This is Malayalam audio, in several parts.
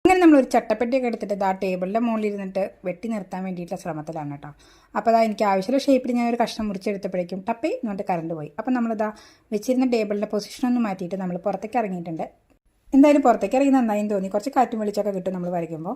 അങ്ങനെ നമ്മളൊരു ചട്ടപ്പെട്ടിയൊക്കെ എടുത്തിട്ട് ആ ടേബിളിൻ്റെ മുകളിൽ ഇരുന്നിട്ട് വെട്ടി നിർത്താൻ വേണ്ടിയിട്ടുള്ള ശ്രമത്തിലാണ് കേട്ടോ. അപ്പോൾ അതാ എനിക്ക് ആവശ്യമുള്ള ഷേപ്പിൽ ഞാൻ ഒരു കഷ്ണം മുറിച്ചെടുത്തപ്പോഴേക്കും ടപ്പേ എന്നിട്ട് കറണ്ട് പോയി. അപ്പം നമ്മളിതാ വെച്ചിരുന്ന ടേബിളിൻ്റെ പൊസിഷനൊന്നും മാറ്റിയിട്ട് നമ്മൾ പുറത്തേക്ക് ഇറങ്ങിയിട്ടുണ്ട്. എന്തായാലും പുറത്തേക്ക് ഇറങ്ങി നന്നായി തോന്നി. കുറച്ച് കാറ്റും വെളിച്ചൊക്കെ കിട്ടും നമ്മൾ വരയ്ക്കുമ്പോൾ.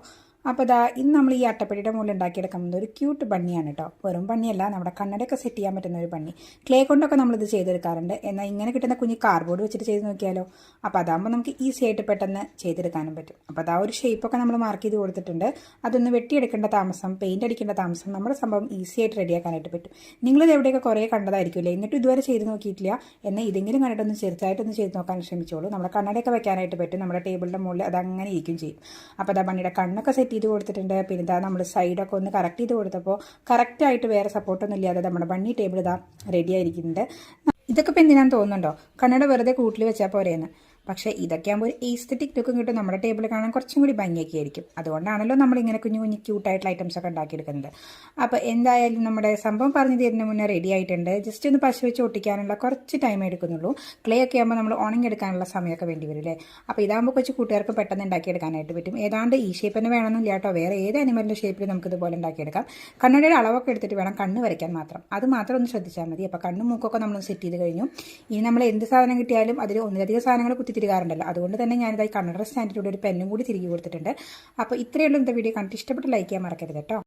അപ്പോൾ ഇതാ ഇന്ന് നമ്മൾ ഈ അട്ടപ്പെട്ടിയുടെ മുകളിൽ ഉണ്ടാക്കിയെടുക്കുന്നത് ഒരു ക്യൂട്ട് ബണ്ണിയാണ് കേട്ടോ. വെറും ബണ്ണിയല്ല, നമ്മുടെ കണ്ണടയൊക്കെ സെറ്റ് ചെയ്യാൻ പറ്റുന്ന ഒരു ബണ്ണി. ക്ലേ കൊണ്ടൊക്കെ നമ്മളിത് ചെയ്തെടുക്കാറുണ്ട്. എന്നാൽ ഇങ്ങനെ കിട്ടുന്ന കുഞ്ഞ് കാർഡ്ബോർഡ് വെച്ചിട്ട് ചെയ്ത് നോക്കിയാലോ. അപ്പോൾ അതാകുമ്പോൾ നമുക്ക് ഈസി ആയിട്ട് പെട്ടെന്ന് ചെയ്തെടുക്കാനും പറ്റും. അപ്പോൾ അതാ ഒരു ഷേപ്പൊക്കെ നമ്മൾ മാർക്ക് ചെയ്ത് കൊടുത്തിട്ടുണ്ട്. അതൊന്ന് വെട്ടിയെടുക്കേണ്ട താമസം, പെയിൻറ്റ് അടിക്കേണ്ട താമസം, നമ്മുടെ സംഭവം ഈസി ആയിട്ട് റെഡിയാക്കാനായിട്ട് പറ്റും. നിങ്ങളിത് എവിടെയൊക്കെ കുറേ കണ്ടതായിരിക്കില്ലേ, എന്നിട്ട് ഇതുവരെ ചെയ്ത് നോക്കിയിട്ടില്ല. എന്നാൽ ഇതെങ്കിലും കണ്ടിട്ടൊന്ന് ചെറുതായിട്ടൊന്ന് ചെയ്ത് നോക്കാൻ ശ്രമിച്ചോളൂ. നമ്മുടെ കണ്ണടയൊക്കെ വെക്കാനായിട്ട് പറ്റും. നമ്മുടെ ടേബിളിൻ്റെ മുകളിൽ അതങ്ങനെ ഇരിക്കും ചെയ്യും. അപ്പോൾ അതാ ബണ്ണിയുടെ കണ്ണൊക്കെ സെറ്റ് ചെയ്ത് കൊടുത്തിട്ടുണ്ട്. പിന്നെ ഇതാ നമ്മൾ സൈഡൊക്കെ ഒന്ന് കറക്റ്റ് ചെയ്ത് കൊടുത്തപ്പോൾ കറക്റ്റായിട്ട് വേറെ സപ്പോർട്ടൊന്നും ഇല്ലാതെ നമ്മുടെ ബണ്ണി ടേബിൾ ഇതാ റെഡി ആയിരിക്കുന്നുണ്ട്. ഇതൊക്കെ ഇപ്പോൾ എന്തിനാന്ന് തോന്നുന്നുണ്ടോ? കണ്ണട വെറുതെ കൂട്ടിൽ വെച്ചാൽ പോരെയെന്ന്. പക്ഷേ ഇതൊക്കെ ആകുമ്പോൾ ഒരു എസ്തെറ്റിക് ലുക്കും കിട്ടും. നമ്മുടെ ടേബിൾ കാണാൻ കുറച്ചും കൂടി ഭംഗിയൊക്കെ ആയിരിക്കും. അതുകൊണ്ടാണല്ലോ നമ്മളിങ്ങനെ കുഞ്ഞു കുഞ്ഞു ക്യൂട്ടായിട്ടുള്ള ഐറ്റംസ് ഒക്കെ ഉണ്ടാക്കിയെടുക്കുന്നത്. അപ്പോൾ എന്തായാലും നമ്മുടെ സംഭവം പറഞ്ഞു തരുന്നതിന് മുന്നേ റെഡി ആയിട്ടുണ്ട്. ജസ്റ്റ് ഒന്ന് പശ വെച്ച് ഒട്ടിക്കാനുള്ള കുറച്ച് ടൈം എടുക്കുന്നുള്ളൂ. ക്ലേ ഒക്കെ ആകുമ്പോൾ നമ്മൾ ഉണങ്ങിയെടുക്കാനുള്ള സമയമൊക്കെ വേണ്ടി വരും അല്ലേ. അപ്പോൾ ഇതാകുമ്പോൾ കുറച്ച് കൂട്ടുകാർക്ക് പെട്ടെന്ന് ഉണ്ടാക്കിയെടുക്കാനായിട്ട് പറ്റും. ഏതാണ്ട് ഈ ഷേപ്പ് തന്നെ വേണമെന്നില്ല കേട്ടോ. വേറെ ഏത് അനിമലിൻ്റെ ഷേപ്പിൽ നമുക്കിതുപോലെ ഉണ്ടാക്കിയെടുക്കാം. കണ്ണടയുടെ അളവൊക്കെ എടുത്തിട്ട് വേണം കണ്ണ് വരയ്ക്കാൻ മാത്രം. അത് മാത്രം ഒന്ന് ശ്രദ്ധിച്ചാൽ മതി. അപ്പോൾ കണ്ണും മൂക്കൊക്കെ നമ്മൾ സെറ്റ് ചെയ്ത് കഴിഞ്ഞു. ഇനി നമ്മൾ എന്ത് സാധനം കിട്ടിയാലും അതിൽ ഒന്നിലധികം സാധനങ്ങൾ തിരികാറുണ്ടല്ലോ. അതുകൊണ്ട് തന്നെ ഞാനിതായി കണ്ണട സ്റ്റാൻഡിലൂടെ ഒരു പെന്നും കൂടി തിരികെ കൊടുത്തിട്ടുണ്ട്. അപ്പോൾ ഇത്രയുള്ള ഇന്നത്തെ വീഡിയോ കണ്ടിട്ട് ഇഷ്ടപ്പെട്ട് ലൈക്ക് ചെയ്യാൻ മറക്കരുത് കേട്ടോ.